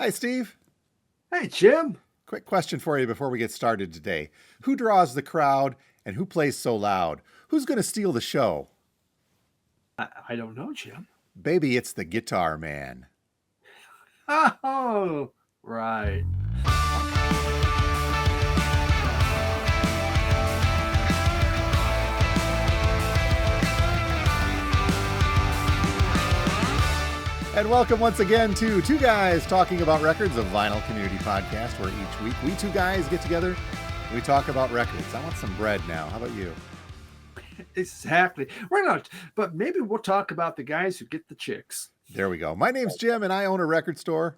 Hi, Steve. Hey, Jim. Quick question for you before we get started today. Who draws the crowd and who plays so loud? Who's going to steal the show? I don't know, Jim. Baby, it's the guitar man. Oh, right. And welcome once again to Two Guys Talking About Records, a vinyl community podcast where each week we two guys get together and we talk about records. I want some bread now. How about you? Exactly. We're not, but maybe we'll talk about the guys who get the chicks. There we go. My name's Jim and I own a record store.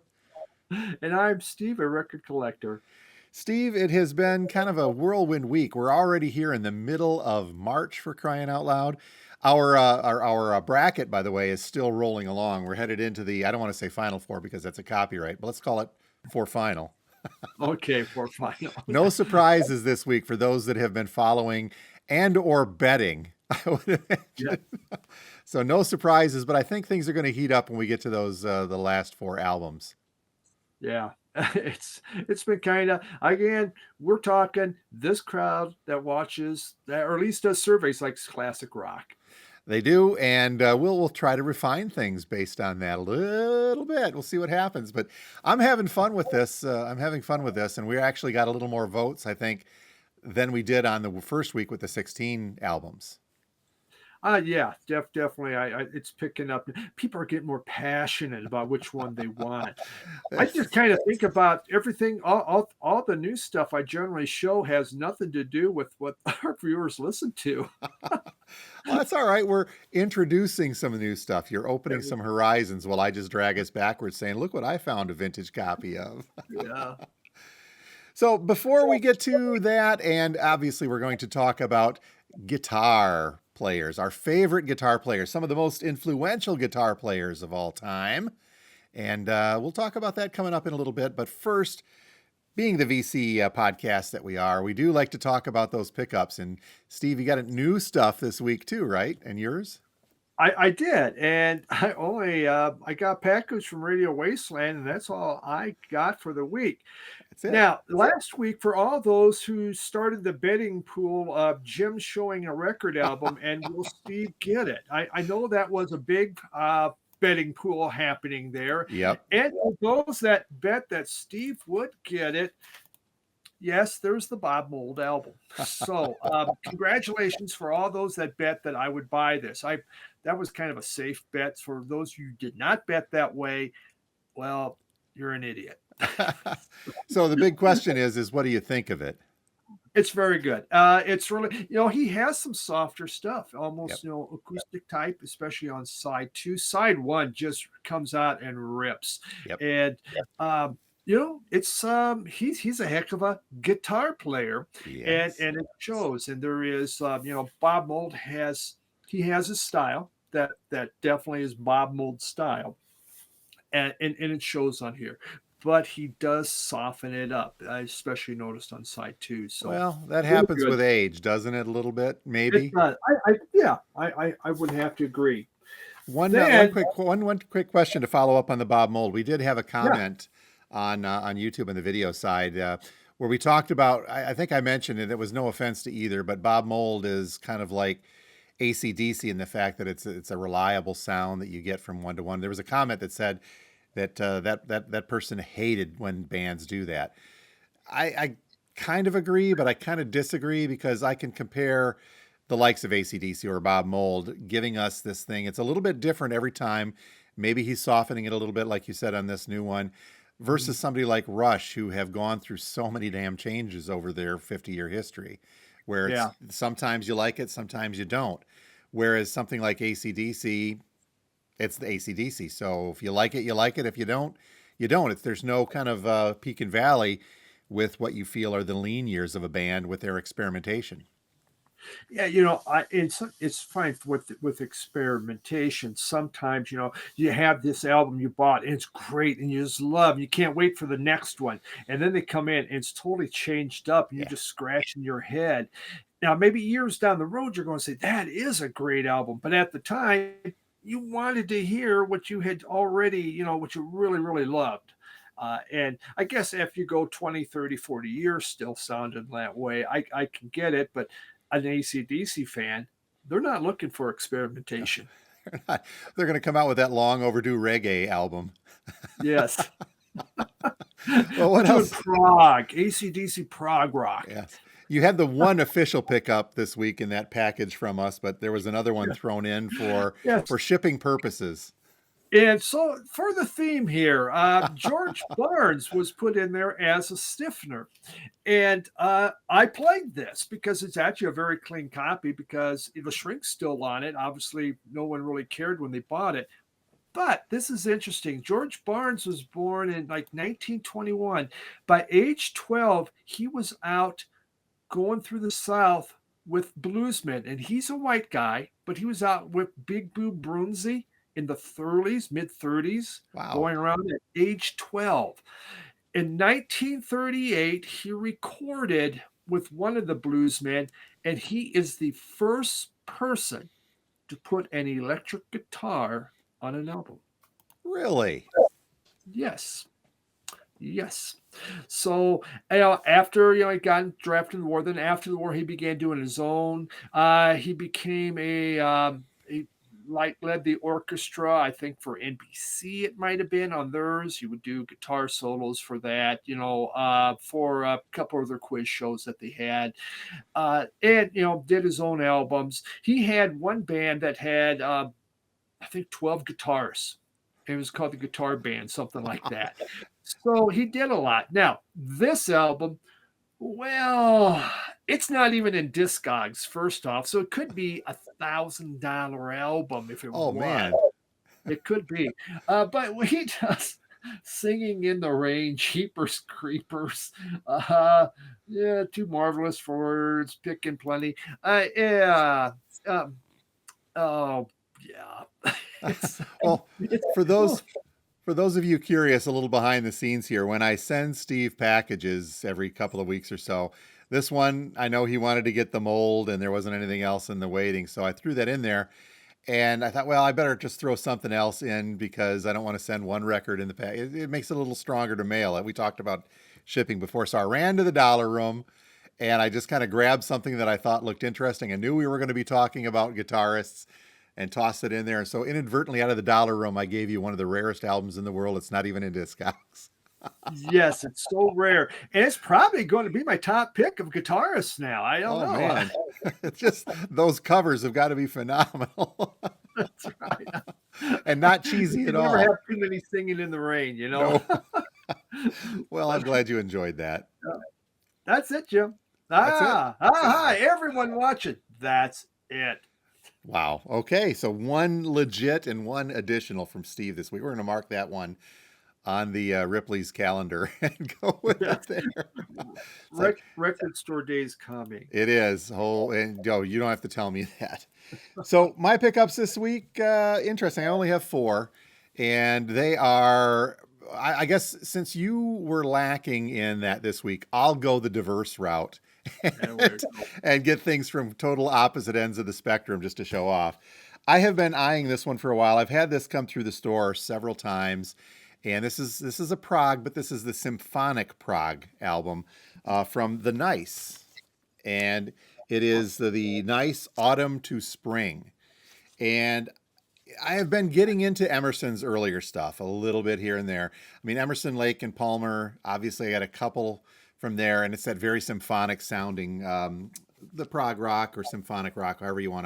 And I'm Steve, a record collector. Steve, it has been kind of a whirlwind week. We're already here in the middle of March, for crying out loud. Our bracket, by the way, is still rolling along. We're headed into the, I don't want to say Final Four because that's a copyright, but let's call it Four Final. Okay, for final. No surprises this week for those that have been following and or betting. I would imagine. Yeah. So no surprises, but I think things are going to heat up when we get to those the last four albums. Yeah. It's been kind of, again, we're talking this crowd that watches that, or at least does surveys, likes classic rock. They do, and we'll try to refine things based on that a little bit. We'll see what happens, but I'm having fun with this. And we actually got a little more votes, I think, than we did on the first week with the 16 albums. Yeah, definitely. It's picking up. People are getting more passionate about which one they want. I just kind of think about everything. All the new stuff I generally show has nothing to do with what our viewers listen to. Well, that's all right. We're introducing some new stuff. You're opening some horizons while I just drag us backwards saying, look what I found a vintage copy of. Yeah. So before we get to that, and obviously we're going to talk about guitar players, our favorite guitar players, some of the most influential guitar players of all time. And we'll talk about that coming up in a little bit. But first, being the VC podcast that we are, we do like to talk about those pickups. And Steve, you got new stuff this week too, right? And yours? I did, and I got package from Radio Wasteland, and that's all I got for the week. That's it. Now, last week, for all those who started the betting pool of Jim showing a record album, and will Steve get it? I know that was a big betting pool happening there. Yep. And for those that bet that Steve would get it, yes, there's the Bob Mould album. So congratulations for all those that bet that I would buy this. That was kind of a safe bet. For those who did not bet that way, well, you're an idiot. So the big question is what do you think of it? It's very good. It's really, he has some softer stuff, almost, acoustic type, especially on side 2. Side 1 just comes out and rips. Yep. And, it's he's a heck of a guitar player. Yes. And it shows. And there is, Bob Mould has his style that definitely is Bob Mould's style. And it shows on here. But he does soften it up. I especially noticed on side 2. So well, that happens with age, doesn't it? A little bit, maybe. I would have to agree. One quick question to follow up on the Bob Mould. We did have a comment on YouTube on the video side where we talked about. I think I mentioned it. It was no offense to either, but Bob Mould is kind of like AC/DC in the fact that it's a reliable sound that you get from one to one. There was a comment that said that person hated when bands do that. I kind of agree, but I kind of disagree because I can compare the likes of AC/DC or Bob Mould giving us this thing. It's a little bit different every time. Maybe he's softening it a little bit, like you said on this new one, versus somebody like Rush, who have gone through so many damn changes over their 50-year history, where it's, sometimes you like it, sometimes you don't. Whereas something like AC/DC, it's the AC/DC. So if you like it, you like it. If you don't, you don't. There's no kind of peak and valley with what you feel are the lean years of a band with their experimentation. Yeah, it's fine with experimentation. Sometimes, you have this album you bought and it's great and you just love, you can't wait for the next one. And then they come in and it's totally changed up and you're just scratching your head. Now, maybe years down the road, you're going to say, that is a great album. But at the time, you wanted to hear what you had already, what you really, really loved. And I guess if you go 20, 30, 40 years still sounding that way, I can get it. But an AC/DC fan, they're not looking for experimentation. They're going to come out with that long overdue reggae album. Yes. Well, We're what doing else? prog, AC/DC prog rock. Yes. You had the one official pickup this week in that package from us, but there was another one Yeah. thrown in for Yes. shipping purposes. And so for the theme here, George Barnes was put in there as a stiffener. And I played this because it's actually a very clean copy because the shrink's still on it. Obviously, no one really cared when they bought it. But this is interesting. George Barnes was born in like 1921. By age 12, he was out going through the South with bluesmen. And he's a white guy, but he was out with Big Boo Brunsey in the 30s, mid 30s, Wow. going around at age 12. In 1938, he recorded with one of the bluesmen, and he is the first person to put an electric guitar on an album. Really? Yes. Yes. So, after he got drafted in the war, then after the war, he began doing his own. He became he led the orchestra. I think for NBC, it might have been on theirs. He would do guitar solos for that. For a couple of their quiz shows that they had, and did his own albums. He had one band that had I think 12 guitars. It was called the Guitar Band, something like that. So he did a lot. Now, this album, well, it's not even in Discogs, first off. So it could be $1,000 album if it Oh, was. man. It could be. But when he does Singing in the Rain, Jeepers Creepers, yeah, Too Marvelous for Words, Picking Plenty. Yeah. Oh, yeah. Well, It's for cool. those of you curious, a little behind the scenes here, when I send Steve packages every couple of weeks or so, this one, I know he wanted to get the Mould and there wasn't anything else in the waiting. So I threw that in there and I thought, well, I better just throw something else in because I don't want to send one record in the pack. It makes it a little stronger to mail it. We talked about shipping before. So I ran to the dollar room and I just kind of grabbed something that I thought looked interesting. I knew we were going to be talking about guitarists and tossed it in there. And so inadvertently out of the dollar room, I gave you one of the rarest albums in the world. It's not even in Discogs. Yes, it's so rare. And it's probably going to be my top pick of guitarists now. I don't Oh know. man, it's just those covers have got to be phenomenal That's right. and not cheesy You at never have all. too many singing in the rain, No. Well, I'm glad you enjoyed that. That's it, Jim. That's it. Hi, everyone watching. That's it. Wow. Okay, so one legit and one additional from Steve this week. We're going to mark that one on the Ripley's calendar and go with it there. It's like, Record store days coming. it is. And you don't have to tell me that. So my pickups this week, interesting. I only have 4, and they are. I guess since you were lacking in that this week, I'll go the diverse route and get things from total opposite ends of the spectrum just to show off. I have been eyeing this one for a while. I've had this come through the store several times, and this is a prog, but this is the symphonic prog album from the Nice, and it is the Nice Autumn to Spring, and I have been getting into Emerson's earlier stuff a little bit here and there. I mean, Emerson, Lake, and Palmer, obviously I got a couple from there, and it's that very symphonic sounding, the prog rock or symphonic rock, however you want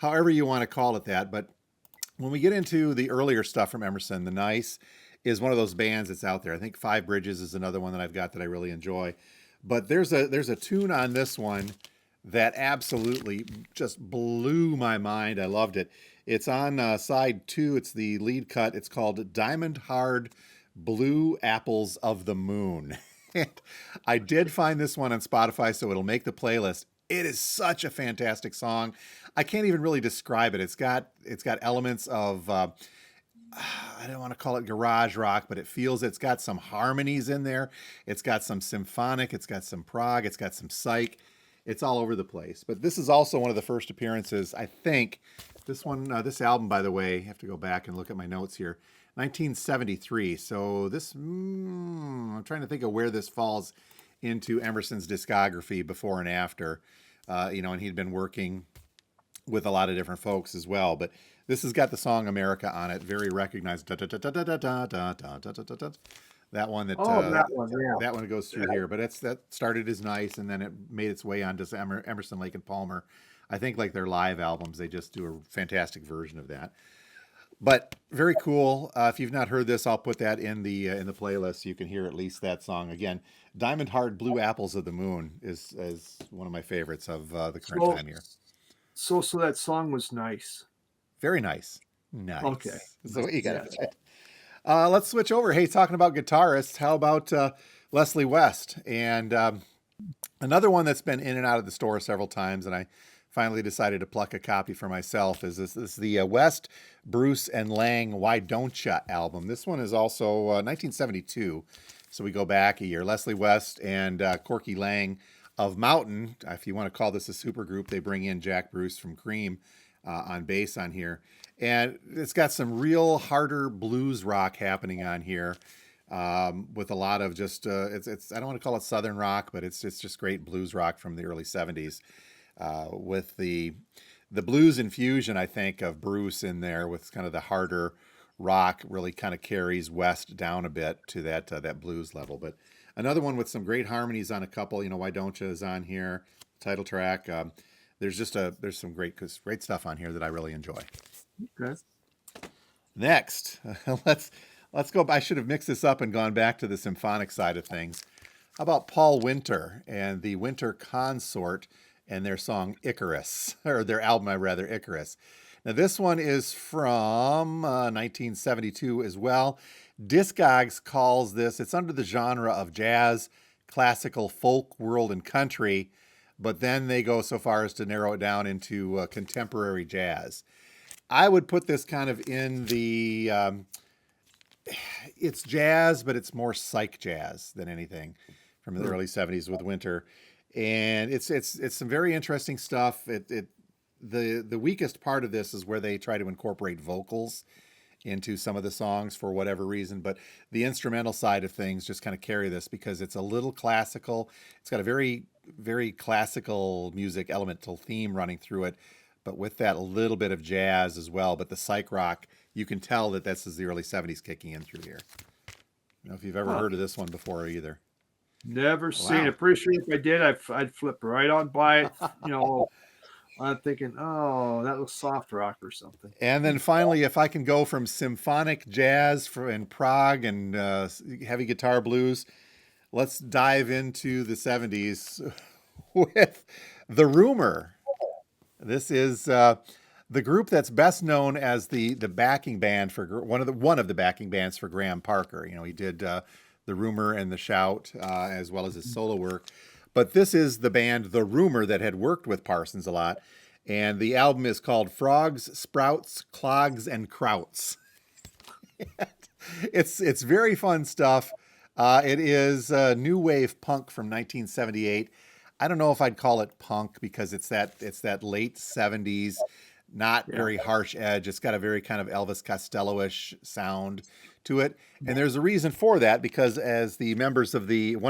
to call it that. But when we get into the earlier stuff from Emerson, the Nice is one of those bands that's out there. I think Five Bridges is another one that I've got that I really enjoy. But there's a tune on this one that absolutely just blew my mind. I loved it. It's on side 2. It's the lead cut. It's called Diamond Hard Blue Apples of the Moon. And I did find this one on Spotify, so it'll make the playlist. It is such a fantastic song. I can't even really describe it. It's got elements of I don't want to call it garage rock, but it's got some harmonies in there. It's got some symphonic. It's got some prog. It's got some psych. It's all over the place. But this is also one of the first appearances, I think. This album, by the way, I have to go back and look at my notes here. 1973. So this, I'm trying to think of where this falls into Emerson's discography before and after, and he'd been working with a lot of different folks as well. But this has got the song America on it, very recognized. That one that one goes through here, but that started as nice, and then it made its way onto Emerson, Lake and Palmer. I think like their live albums, they just do a fantastic version of that. But very cool. If you've not heard this, I'll put that in the playlist so you can hear at least that song again. Diamond Heart, Blue Apples of the Moon is one of my favorites of the current time here. So that song was nice. Very nice. Nice. Okay. So you got it. Let's switch over. Hey, talking about guitarists, how about Leslie West? And another one that's been in and out of the store several times, and I finally decided to pluck a copy for myself, is this the West, Bruce, and Lang Why Don't Ya album. This one is also 1972, so we go back a year. Leslie West and Corky Lang of Mountain, if you want to call this a super group, they bring in Jack Bruce from Cream on bass on here. And it's got some real harder blues rock happening on here, with a lot of just, it's I don't want to call it Southern rock, but it's just great blues rock from the early 70s. With the blues infusion, I think, of Bruce in there with kind of the harder rock really kind of carries West down a bit to that blues level. But another one with some great harmonies on a couple, Why Don't Ya is on here, title track. There's some great stuff on here that I really enjoy. Okay. Next, let's go. I should have mixed this up and gone back to the symphonic side of things. How about Paul Winter and the Winter Consort and their song Icarus, or their album, rather, Icarus. Now, this one is from 1972 as well. Discogs calls this, it's under the genre of jazz, classical, folk, world, and country, but then they go so far as to narrow it down into contemporary jazz. I would put this kind of in the, it's jazz, but it's more psych jazz than anything from the early 70s with Winter. And it's some very interesting stuff. The weakest part of this is where they try to incorporate vocals into some of the songs for whatever reason, but the instrumental side of things just kind of carry this because it's a little classical. It's got a very, very classical music elemental theme running through it, but with that a little bit of jazz as well. But the psych rock, you can tell that this is the early 70s kicking in through here. I don't know if you've ever heard of this one before either. Never seen it. Pretty sure if I did, I'd flip right on by it. I'm thinking, oh, that was soft rock or something. And then finally, if I can go from symphonic jazz in Prague and heavy guitar blues, let's dive into the 70s with the Rumour. This is the group that's best known as the backing band for one of the backing bands for Graham Parker. He did the Rumour and the Shout, as well as his solo work. But this is the band, the Rumour, that had worked with Parsons a lot. And the album is called Frogs, Sprouts, Clogs, and Krauts. It's very fun stuff. It is new wave punk from 1978. I don't know if I'd call it punk because it's that late 70s, not very harsh edge. It's got a very kind of Elvis Costello-ish sound to it. And there's a reason for that, because as one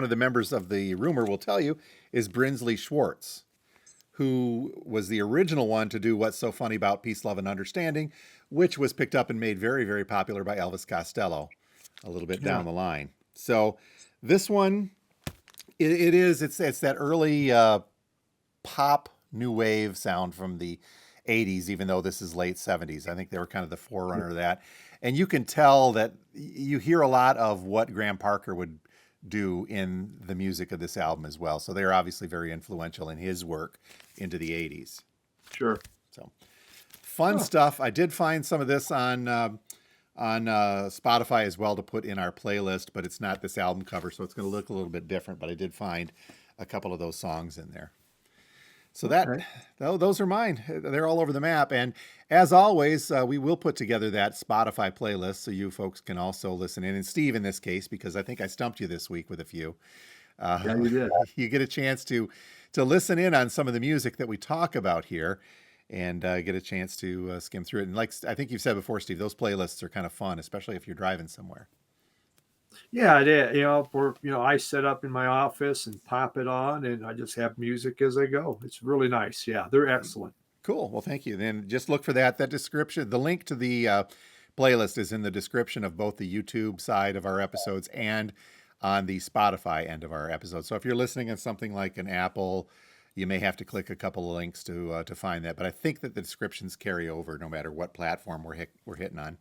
of the members of the Rumour will tell you, is Brinsley Schwartz, who was the original one to do What's So Funny About Peace, Love, and Understanding, which was picked up and made very, very popular by Elvis Costello a little bit down the line. So this one, it's that early pop new wave sound from the 80s, even though this is late 70s. I think they were kind of the forerunner of that. And you can tell that you hear a lot of what Graham Parker would do in the music of this album as well. So they're obviously very influential in his work into the 80s. Sure. So fun stuff. I did find some of this on Spotify as well to put in our playlist, but it's not this album cover, so it's going to look a little bit different. But I did find a couple of those songs in there. So those are mine. They're all over the map. And as always, we will put together that Spotify playlist so you folks can also listen in. And Steve, in this case, because I think I stumped you this week with a few. Yeah, you did. You get a chance to listen in on some of the music that we talk about here. and get a chance to skim through it. And like I think you've said before, Steve, those playlists are kind of fun, especially if you're driving somewhere. Yeah, it is. I set up in my office and pop it on, and I just have music as I go. It's really nice. Yeah, they're excellent. Cool. Well, thank you. Then just look for that description. The link to the playlist is in the description of both the YouTube side of our episodes and on the Spotify end of our episodes. So if you're listening on something like an Apple, you may have to click a couple of links to find that. But I think that the descriptions carry over no matter what platform we're hitting on.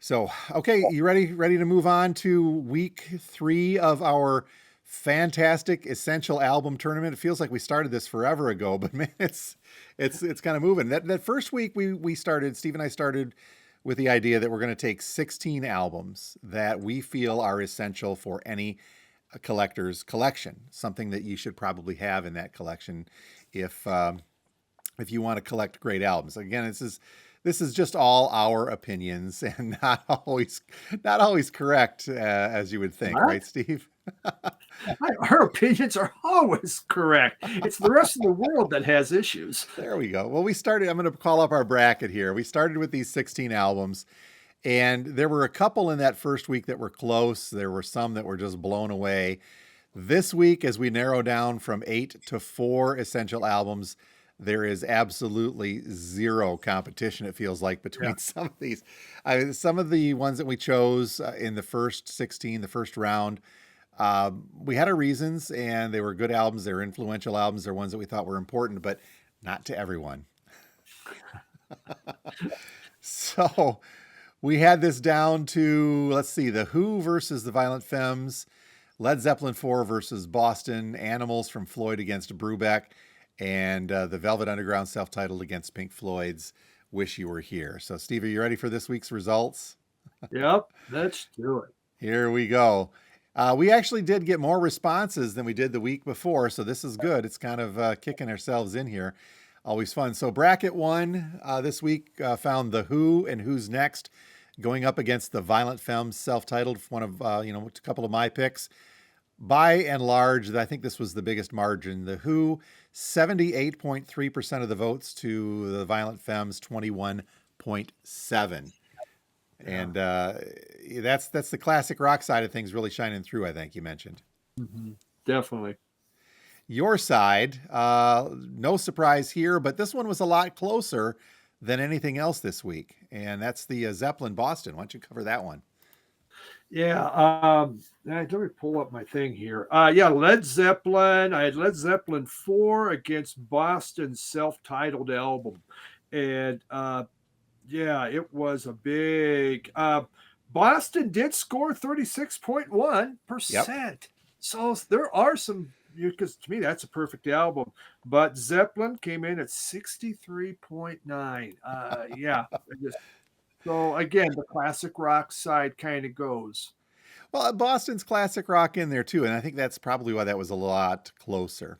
So, okay, you ready to move on to week 3 of our fantastic essential album tournament? It feels like we started this forever ago, but man, it's kind of moving. That first week we started, Steve and I started with the idea that we're going to take 16 albums that we feel are essential for any collector's collection, something that you should probably have in that collection if you want to collect great albums. Again, this is just all our opinions and not always correct, as you would think, right, Steve? Our opinions are always correct. It's the rest of the world that has issues. There we go. Well, I'm going to call up our bracket here. We started with these 16 albums, and there were a couple in that first week that were close. There were some that were just blown away. This week, as we narrow down from 8 to 4 essential albums, there is absolutely zero competition, it feels like, between some of these. Some of the ones that we chose in the first 16, the first round, we had our reasons, and they were good albums. They were influential albums. They're ones that we thought were important, but not to everyone. So we had this down to, let's see, The Who versus the Violent Femmes, Led Zeppelin 4 versus Boston, Animals from Floyd against Brubeck, and the Velvet Underground self-titled against Pink Floyd's Wish You Were Here. So, Steve, are you ready for this week's results? Yep, let's do it. Here we go. We actually did get more responses than we did the week before, so this is good. It's kind of kicking ourselves in here. Always fun. So bracket 1 this week found The Who and Who's Next going up against the Violent Femmes self-titled, one of a couple of my picks. By and large, I think this was the biggest margin. The Who, 78.3% of the votes to the Violent Femmes, 21.7%. And that's the classic rock side of things really shining through, I think you mentioned. Mm-hmm. Definitely. Your side, no surprise here, but this one was a lot closer than anything else this week. And that's the Zeppelin Boston. Why don't you cover that one? Yeah, let me pull up my thing here. Led Zeppelin. I had Led Zeppelin 4 against Boston's self-titled album. And it was a big Boston did score 36.1%. Yep. So there are some, because to me that's a perfect album. But Zeppelin came in at 63.9. So again, the classic rock side kind of goes. Well, Boston's classic rock in there too, and I think that's probably why that was a lot closer.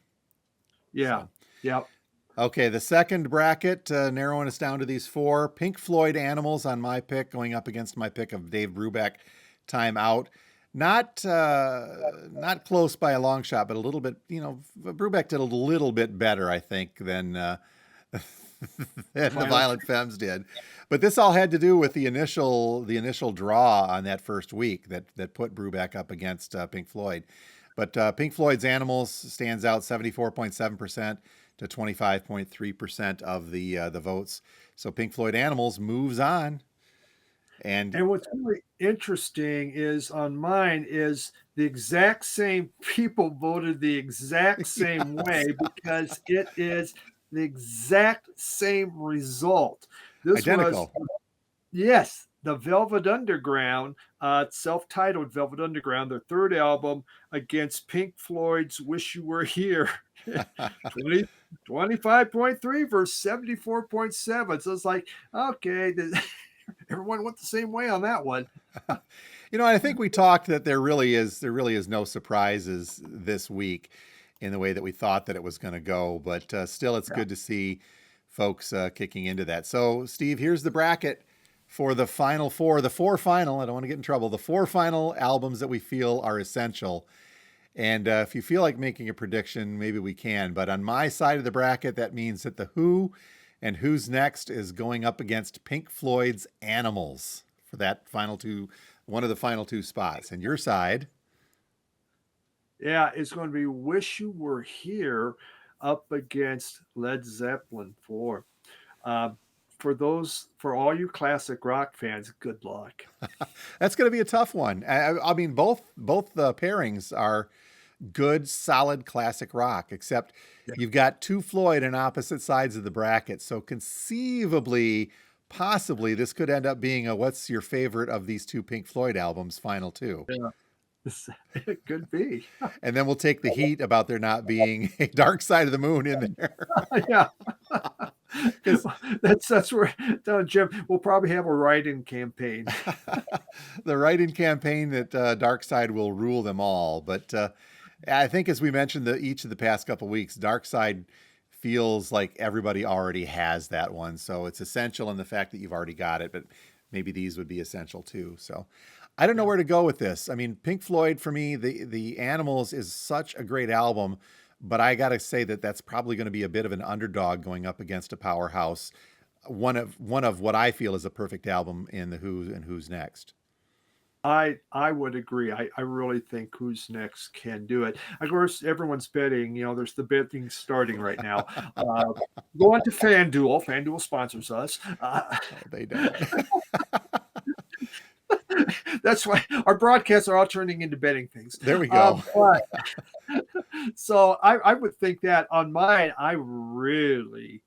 Yeah. So. Yep. Okay, the second bracket, narrowing us down to these 4. Pink Floyd, Animals on my pick, going up against my pick of Dave Brubeck, Time Out. Not close by a long shot, but a little bit, Brubeck did a little bit better, I think, than the Violent Femmes did. But this all had to do with the initial draw on that first week that put Brubeck up against Pink Floyd. But Pink Floyd's Animals stands out 74.7% to 25.3% of the votes. So Pink Floyd Animals moves on. And what's really interesting is on mine is the exact same people voted the exact same way because it is the exact same result. This identical. Yes, the Velvet Underground, self-titled Velvet Underground, their third album against Pink Floyd's Wish You Were Here. 25.3 versus 74.7. So it's like, okay, everyone went the same way on that one. I think we talked that there really is no surprises this week in the way that we thought that it was going to go, but still it's good to see folks kicking into that. So Steve, here's the bracket for the final 4, the 4 final, I don't want to get in trouble, the 4 final albums that we feel are essential. And if you feel like making a prediction, maybe we can. But on my side of the bracket, that means that the Who and Who's Next is going up against Pink Floyd's Animals for that final two, one of the final two spots. And your side, Yeah, it's going to be Wish You Were Here up against Led Zeppelin 4. Uh, for all you classic rock fans, good luck. that's going to be a tough one. I mean, both the pairings are good, solid classic rock, except Yeah. you've got two Floyd on opposite sides of the bracket. So conceivably, possibly, this could end up being a what's your favorite of these two Pink Floyd albums final two. Yeah. It could be. And then we'll take the heat about there not being a Dark Side of the Moon in there. Yeah. 'Cause That's where Jim, we'll probably have a write-in campaign. the write-in campaign that Dark Side will rule them all. But I think, as we mentioned each of the past couple of weeks, Dark Side feels like everybody already has that one. So it's essential in the fact that you've already got it, but maybe these would be essential too. So I don't know where to go with this. I mean, Pink Floyd for me, the Animals is such a great album, but I got to say that that's probably going to be a bit of an underdog going up against a powerhouse. One of what I feel is a perfect album in the Who and Who's Next. I would agree. I really think Who's Next can do it. Of course, everyone's betting. There's the betting starting right now. Go on to FanDuel. FanDuel sponsors us. Oh, they don't. That's why our broadcasts are all turning into betting things. There we go. So I would think that on mine, I really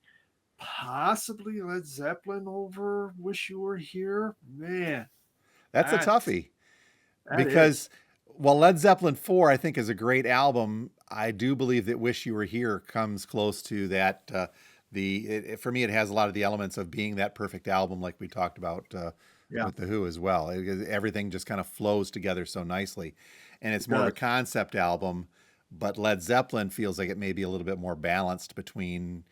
possibly Led Zeppelin over Wish You Were Here. Man, That's a that- toughie that because is- while Led Zeppelin 4, I think, is a great album, I do believe that Wish You Were Here comes close to that. For me, it has a lot of the elements of being that perfect album, like we talked about Yeah. with the Who as well. Everything just kind of flows together so nicely, and it's more of a does. concept album. But Led Zeppelin feels like it may be a little bit more balanced between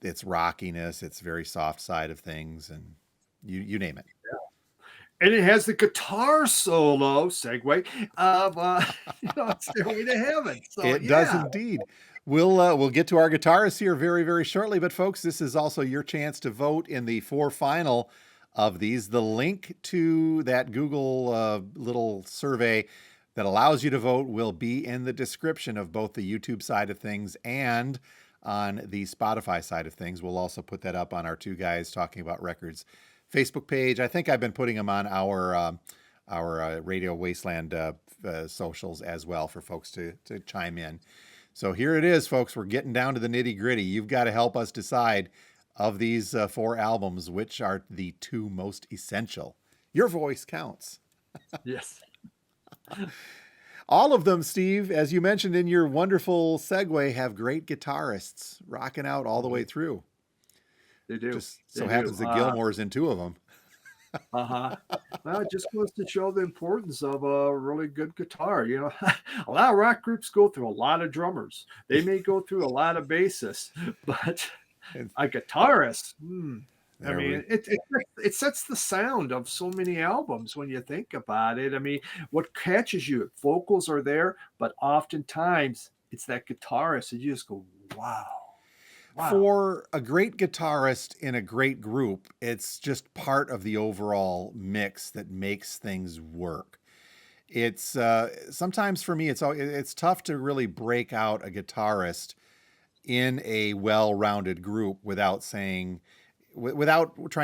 its rockiness, its very soft side of things, and you name it. And it has the guitar solo segue of Stairway to Heaven. So It does indeed. We'll get to our guitarists here very, very shortly. But folks, this is also your chance to vote in the four final of these. The link to that Google little survey that allows you to vote will be in the description of both the YouTube side of things and on the Spotify side of things. We'll also put that up on our Two Guys Talking About Records Facebook page. I think I've been putting them on our Radio Wasteland socials as well for folks to chime in. So here it is, folks. We're getting down to the nitty gritty. You've got to help us decide of these four albums, which are the two most essential. Your voice counts. Yes. All of them, Steve, as you mentioned in your wonderful segue, have great guitarists rocking out all the way through. They do. Just so They happens do. that Gilmour's in two of them. Uh-huh. Well, it just goes to show the importance of a really good guitar. A lot of rock groups go through a lot of drummers. They may go through a lot of bassists, but a guitarist, I mean, it sets the sound of so many albums when you think about it. I mean, what catches you? Vocals are there, but oftentimes it's that guitarist, and you just go, wow. Wow. For a great guitarist in a great group, it's just part of the overall mix that makes things work. It's sometimes for me, it's tough to really break out a guitarist in a well-rounded group without trying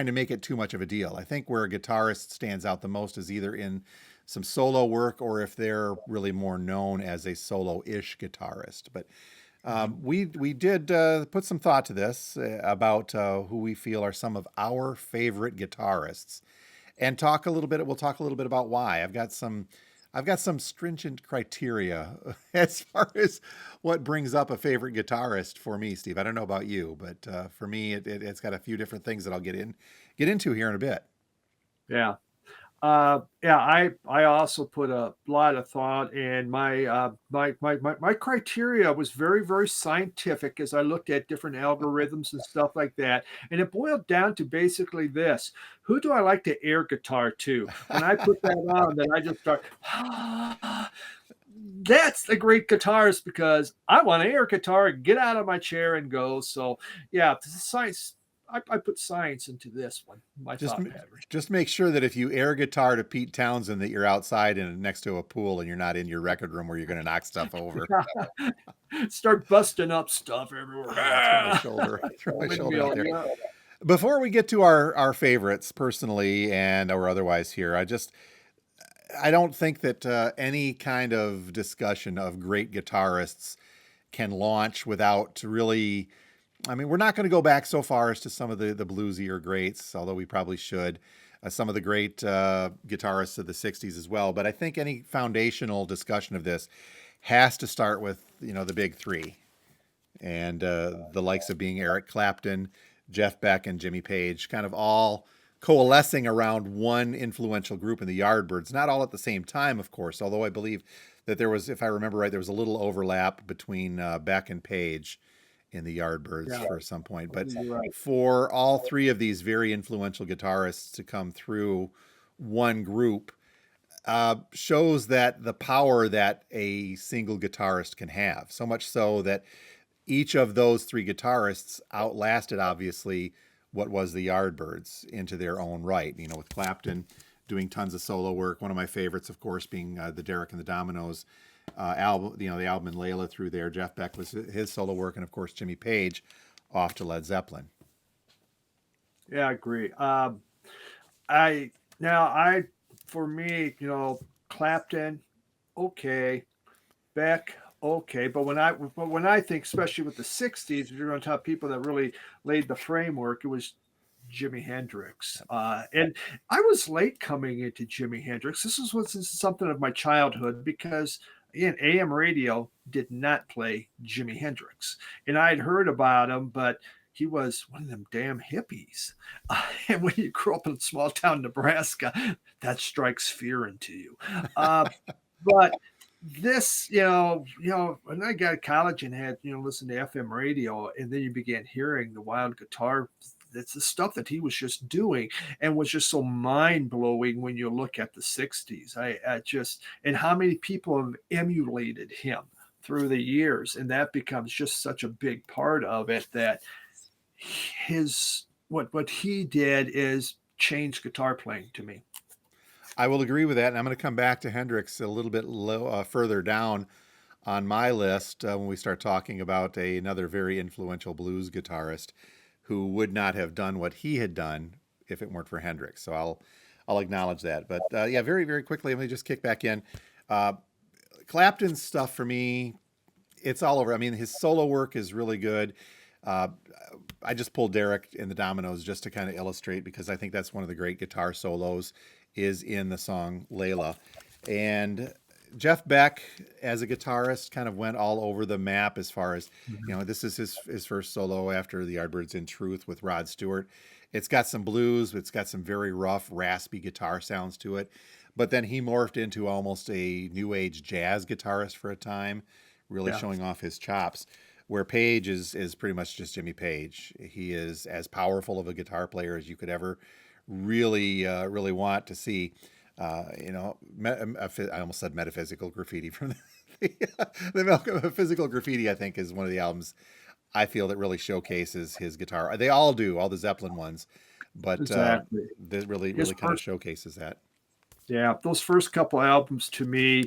to make it too much of a deal. I think where a guitarist stands out the most is either in some solo work or if they're really more known as a solo-ish guitarist. But we did put some thought to this about who we feel are some of our favorite guitarists, and we'll talk a little bit about why. I've got some stringent criteria as far as what brings up a favorite guitarist for me, Steve. I don't know about you, but for me, it's got a few different things that I'll get into here in a bit. Yeah. I also put a lot of thought, and my criteria was very, very scientific as I looked at different algorithms and stuff like that. And it boiled down to basically this: who do I like to air guitar to? When I put that on, then I just start that's a great guitarist because I want to air guitar, get out of my chair and go. So yeah, this is science. I put science into this one. My Just thought pattern. just make sure that if you air guitar to Pete Townsend, that you're outside and next to a pool and you're not in your record room where you're going to knock stuff over. Start busting up stuff everywhere. Throw my shoulder, throw my shoulder out Windmill, there. yeah. Before we get to our favorites personally and or otherwise here, I don't think that any kind of discussion of great guitarists can launch without really. I mean, we're not going to go back so far as to some of the bluesier greats, although we probably should. Some of the great guitarists of the '60s as well. But I think any foundational discussion of this has to start with the big three, and the likes of being Eric Clapton, Jeff Beck, and Jimmy Page, kind of all coalescing around one influential group in the Yardbirds. Not all at the same time, of course, although I believe that there was, if I remember right, there was a little overlap between Beck and Page in the Yardbirds for some point. But Right. for all three of these very influential guitarists to come through one group shows that the power that a single guitarist can have. So much so that each of those three guitarists outlasted, obviously, what was the Yardbirds into their own right. With Clapton doing tons of solo work. One of my favorites, of course, being the Derek and the Dominoes album, the album in Layla through there. Jeff Beck was his solo work, and of course Jimmy Page off to Led Zeppelin. Yeah, I agree. I for me, Clapton, okay, Beck, okay, but when I think, especially with the '60s, you're going to talk people that really laid the framework. It was Jimi Hendrix, and I was late coming into Jimi Hendrix. This was something of my childhood because again, AM radio did not play Jimi Hendrix, and I had heard about him, but he was one of them damn hippies. And when you grow up in small town Nebraska, that strikes fear into you. But this, when I got to college and had, listened to FM radio, and then you began hearing the wild guitar, that's the stuff that he was just doing and was just so mind blowing when you look at the '60s. I just, and how many people have emulated him through the years. And that becomes just such a big part of it that what he did is change guitar playing to me. I will agree with that, and I'm going to come back to Hendrix a little bit further down on my list when we start talking about another very influential blues guitarist who would not have done what he had done if it weren't for Hendrix. So I'll acknowledge that. But yeah, very, very quickly, let me just kick back in. Clapton's stuff for me, it's all over. I mean, his solo work is really good. I just pulled Derek and the Dominoes just to kind of illustrate because I think that's one of the great guitar solos is in the song Layla. And Jeff Beck as a guitarist kind of went all over the map as far as, this is his first solo after the Yardbirds in Truth with Rod Stewart. It's got some blues. It's got some very rough, raspy guitar sounds to it. But then he morphed into almost a new age jazz guitarist for a time, really showing off his chops. Where Page is pretty much just Jimmy Page. He is as powerful of a guitar player as you could ever really want to see. I almost said metaphysical graffiti from the physical graffiti. I think is one of the albums I feel that really showcases his guitar. They all do, all the Zeppelin ones, but Exactly. that really kind of showcases that. Yeah, those first couple albums to me,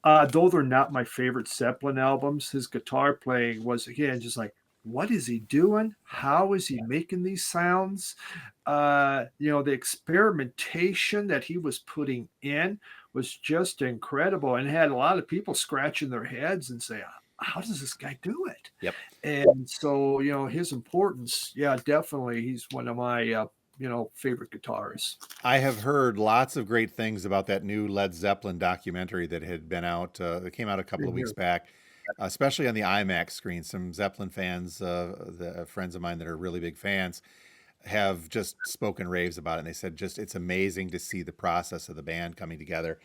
those are not my favorite Zeppelin albums. His guitar playing was, again, just like, what is he doing? How is he making these sounds? The experimentation that he was putting in was just incredible and had a lot of people scratching their heads and say, how does this guy do it? Yep. And so, his importance, yeah, definitely. He's one of my, favorite guitarists. I have heard lots of great things about that new Led Zeppelin documentary that had been out. That came out a couple of weeks back, especially on the IMAX screen. Some Zeppelin fans, the friends of mine that are really big fans, have just spoken raves about it. And they said it's amazing to see the process of the band coming together.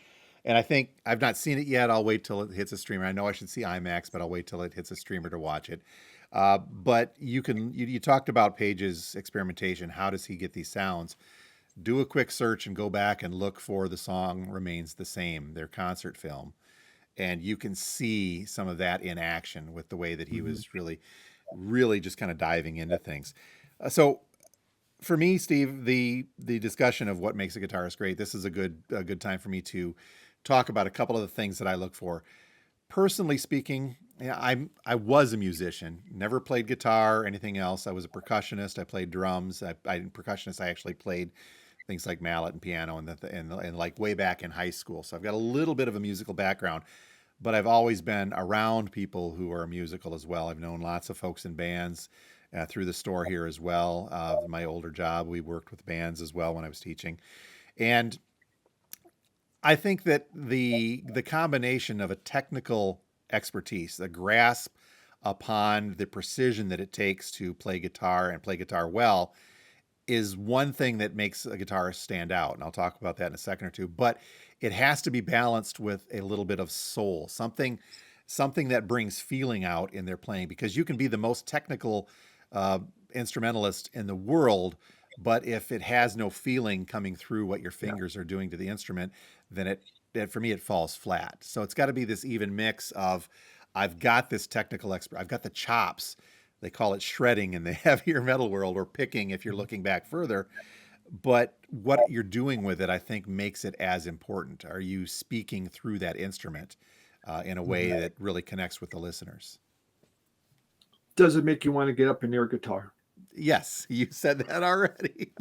And I think I've not seen it yet. I'll wait till it hits a streamer. I know I should see IMAX, but I'll wait till it hits a streamer to watch it. But you talked about Page's experimentation. How does he get these sounds? Do a quick search and go back and look for the song Remains the Same, their concert film. and you can see some of that in action with the way that he Mhm. was really just kind of diving into things. So for me, Steve, the discussion of what makes a guitarist great, this is a good time for me to talk about a couple of the things that I look for. Personally speaking, yeah, I was a musician, never played guitar or anything else. I was a percussionist. I played drums. I percussionist. I actually played things like mallet and piano and like way back in high school. So I've got a little bit of a musical background, but I've always been around people who are musical as well. I've known lots of folks in bands through the store here as well. My older job, we worked with bands as well when I was teaching, and I think that the combination of a technical expertise, the grasp upon the precision that it takes to play guitar and play guitar well, is one thing that makes a guitarist stand out. And I'll talk about that in a second or two. But it has to be balanced with a little bit of soul, something that brings feeling out in their playing. Because you can be the most technical uh, instrumentalist in the world, but if it has no feeling coming through what your Yeah. fingers are doing to the instrument, then for me it falls flat. So it's got to be this even mix of I've got this technical expert, I've got the chops. They call it shredding in the heavier metal world, or picking if you're Mhm. looking back further. But what you're doing with it, I think, makes it as important. Are you speaking through that instrument in a way Mhm. that really connects with the listeners? Does it make you want to get up and air guitar? Yes, you said that already.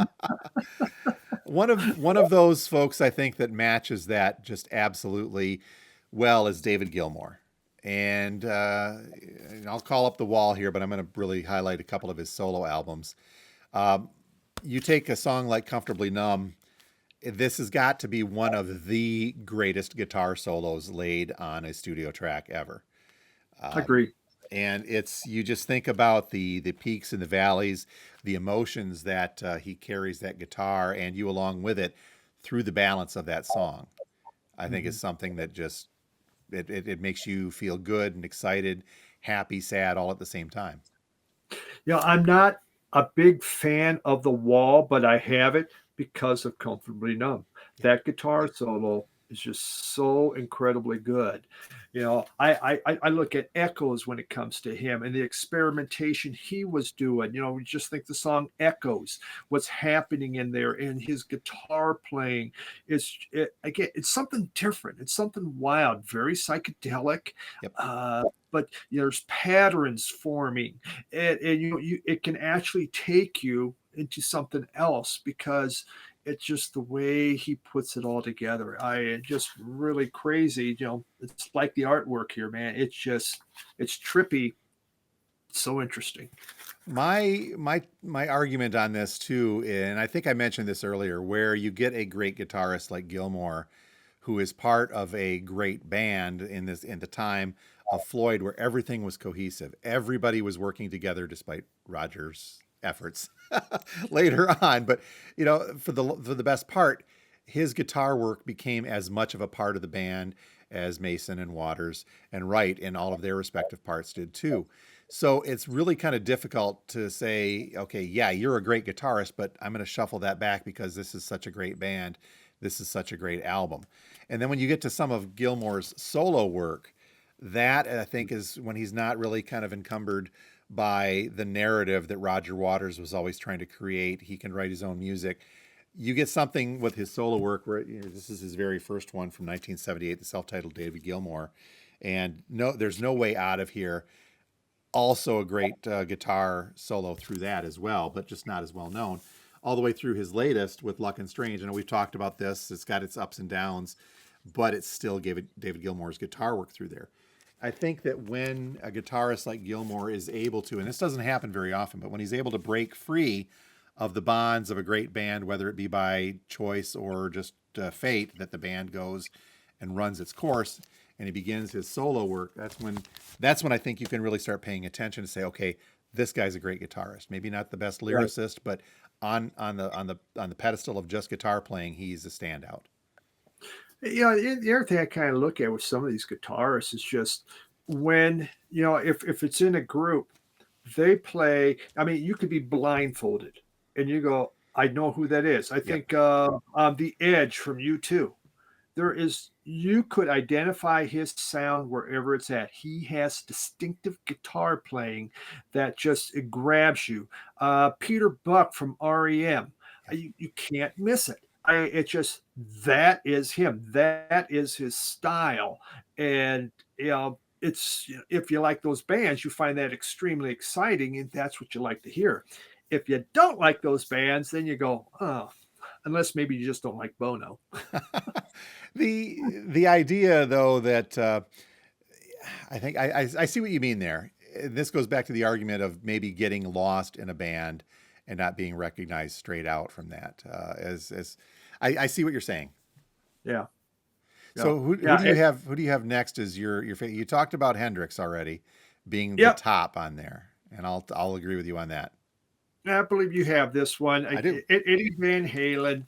One of those folks I think that matches that just absolutely well is David Gilmour. And I'll call up the wall here, but I'm going to really highlight a couple of his solo albums. Um, you take a song like Comfortably Numb, this has got to be one of the greatest guitar solos laid on a studio track ever. Um, Agree. and it's you just think about the peaks and the valleys, the emotions that he carries that guitar and you along with it through the balance of that song. I think is Mhm. something that just it makes you feel good and excited, happy, sad, all at the same time. I'm not a big fan of The Wall, but I have it because of Comfortably Numb. Yeah. That guitar solo is just so incredibly good. I look at Echoes when it comes to him and the experimentation he was doing. We just think the song Echoes, what's happening in there, and his guitar playing again, it's something different. It's something wild, very psychedelic. Yep. But there's patterns forming, and it can actually take you into something else because it's just the way he puts it all together. Just really crazy. It's like the artwork here, man. It's trippy. It's so interesting. My argument on this too, and I think I mentioned this earlier, where you get a great guitarist like Gilmour, who is part of a great band in the time of Floyd, where everything was cohesive, everybody was working together despite Roger's efforts later on. But for the best part, his guitar work became as much of a part of the band as Mason and Waters and Wright in all of their respective parts did too. So it's really kind of difficult to say, okay, yeah, you're a great guitarist, but I'm going to shuffle that back because this is such a great band. This is such a great album. And then when you get to some of Gilmour's solo work, that I think is when he's not really kind of encumbered by the narrative that Roger Waters was always trying to create. He can write his own music. You get something with his solo work where this is his very first one from 1978, the self-titled David Gilmour, and no, there's no way out of here. Also, a great guitar solo through that as well, but just not as well known. All the way through his latest with Luck and Strange. I know we've talked about this. It's got its ups and downs, but it still gave it David Gilmour's guitar work through there. I think that when a guitarist like Gilmour is able to, and this doesn't happen very often, but when he's able to break free of the bonds of a great band, whether it be by choice or just fate that the band goes and runs its course, and he begins his solo work, that's when I think you can really start paying attention to say, okay, this guy's a great guitarist. Maybe not the best Right. lyricist, but on the pedestal of just guitar playing, he's a standout. The other thing I kind of look at with some of these guitarists is just when, if it's in a group, they play. I mean, you could be blindfolded and you go, I know who that is. I Yep. think The Edge from U2. you could identify his sound wherever it's at. He has distinctive guitar playing that just it grabs you. Peter Buck from REM, you can't miss it. It just that is him. That is his style, and it's if you like those bands, you find that extremely exciting, and that's what you like to hear. If you don't like those bands, then you go, oh, unless maybe you just don't like Bono. The idea though that I think I see what you mean there. This goes back to the argument of maybe getting lost in a band and not being recognized straight out from that. As I see what you're saying. Yeah. So who do you have? Who do you have next? As your you talked about Hendrix already being the top on there, and I'll agree with you on that. I believe you have this one. I do. Eddie Van Halen.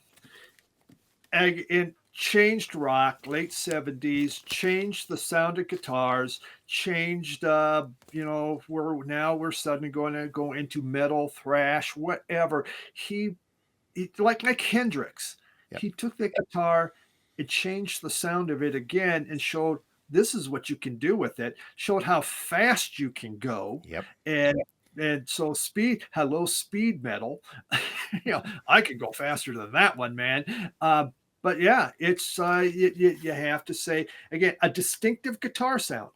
It changed rock, late 70s, changed the sound of guitars, changed, we're suddenly going to go into metal, thrash, whatever. He like Hendrix, Yep. he took the guitar, it changed the sound of it again and showed this is what you can do with it, showed how fast you can go. Yep. And so hello, speed metal. I can go faster than that one, man. But yeah, it's you have to say again a distinctive guitar sound.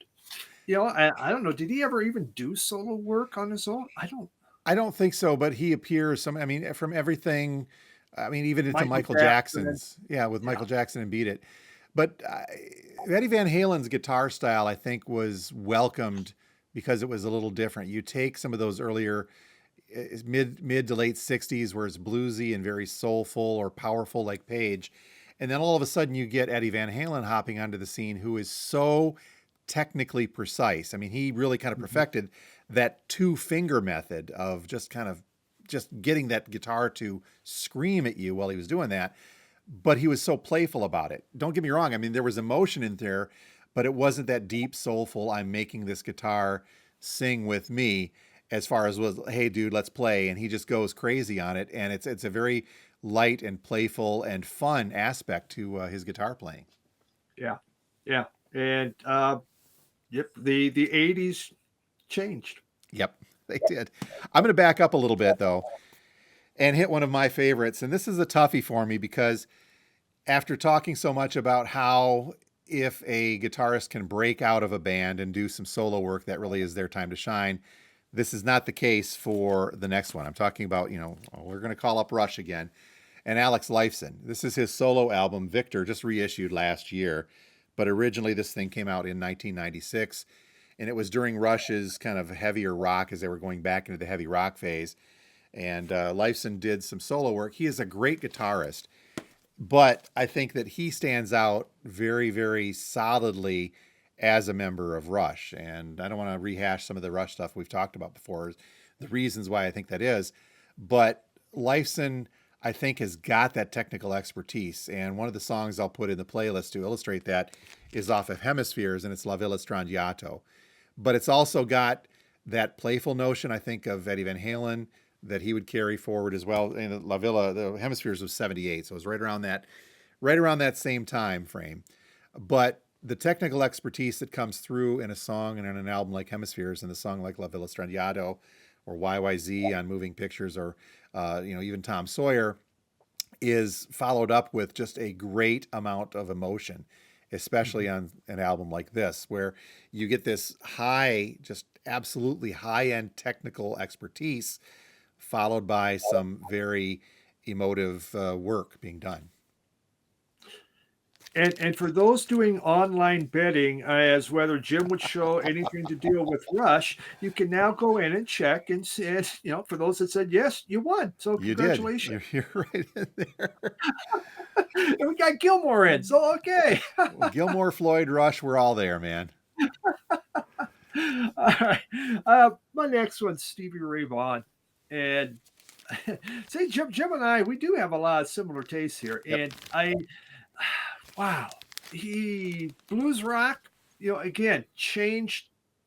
I don't know. Did he ever even do solo work on his own? I don't think so, but he appears I mean, from everything. I mean, even into Michael Jackson's. Yeah, with Michael Jackson and Beat It. But Eddie Van Halen's guitar style, I think, was welcomed because it was a little different. You take some of those earlier mid to late 60s where it's bluesy and very soulful or powerful like Page. And then all of a sudden you get Eddie Van Halen hopping onto the scene who is so technically precise. I mean, he really kind of perfected that 2-finger method of just getting that guitar to scream at you while he was doing that. But he was so playful about it. Don't get me wrong. I mean, there was emotion in there, but it wasn't that deep, soulful, I'm making this guitar sing with me, as far as was, hey, dude, let's play. And he just goes crazy on it. And it's a very light and playful and fun aspect to his guitar playing. Yeah. Yeah. And yep, the 80s changed. Yep, they did. I'm going to back up a little bit, though, and hit one of my favorites. And this is a toughie for me because after talking so much about how if a guitarist can break out of a band and do some solo work, that really is their time to shine. This is not the case for the next one. I'm talking about, we're going to call up Rush again. And Alex Lifeson. This is his solo album, Victor, just reissued last year. But originally this thing came out in 1996. And it was during Rush's kind of heavier rock as they were going back into the heavy rock phase. And Lifeson did some solo work. He is a great guitarist. But I think that he stands out very, very solidly as a member of Rush. And I don't want to rehash some of the Rush stuff we've talked about before, the reasons why I think that is. But Lifeson, I think, has got that technical expertise. And one of the songs I'll put in the playlist to illustrate that is off of Hemispheres, and it's La Villa Strangiato. But it's also got that playful notion, I think, of Eddie Van Halen that he would carry forward as well. And La Villa, the Hemispheres was 78, so it was right around that same time frame. But the technical expertise that comes through in a song and in an album like Hemispheres and a song like La Villa Strangiato or YYZ on Moving Pictures or even Tom Sawyer is followed up with just a great amount of emotion, especially on an album like this, where you get this just absolutely high-end technical expertise followed by some very emotive work being done. And for those doing online betting as whether Jim would show anything to deal with Rush, you can now go in and check and see, for those that said, yes, you won. So congratulations. You're right in there. And we got Gilmour in. So, okay. Well, Gilmour, Floyd, Rush, we're all there, man. All right. My next one's Stevie Ray Vaughan. And say, Jim and I, we do have a lot of similar tastes here. Yep. And wow, blues rock, again, changed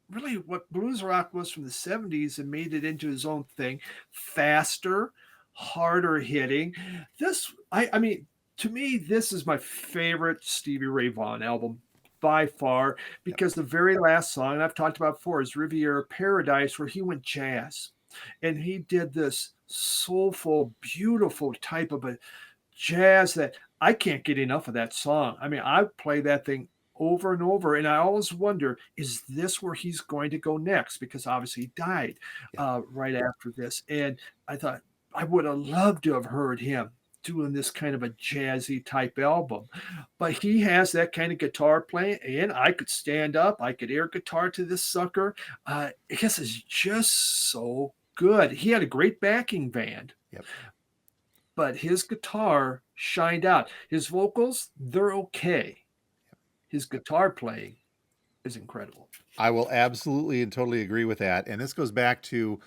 really what blues rock was from the 70s and made it into his own thing. Faster, harder hitting. I mean, To me, this is my favorite Stevie Ray Vaughan album by far, Yep. because the very last song, and I've talked about before, is Riviera Paradise, where he went jazz. And he did this soulful, beautiful type of a jazz that I can't get enough of that song. I mean, I play that thing over and over, and I always wonder, is this where he's going to go next? Because obviously he died Yeah. right after this. And I thought I would have loved to have heard him doing this kind of a jazzy type album. But he has that kind of guitar playing, and I could stand up, I could air guitar to this sucker. I guess it's just so good. He had a great backing band, Yep. but his guitar shined out. His vocals, they're okay. His guitar playing is incredible. I will absolutely and totally agree with that. And this goes back to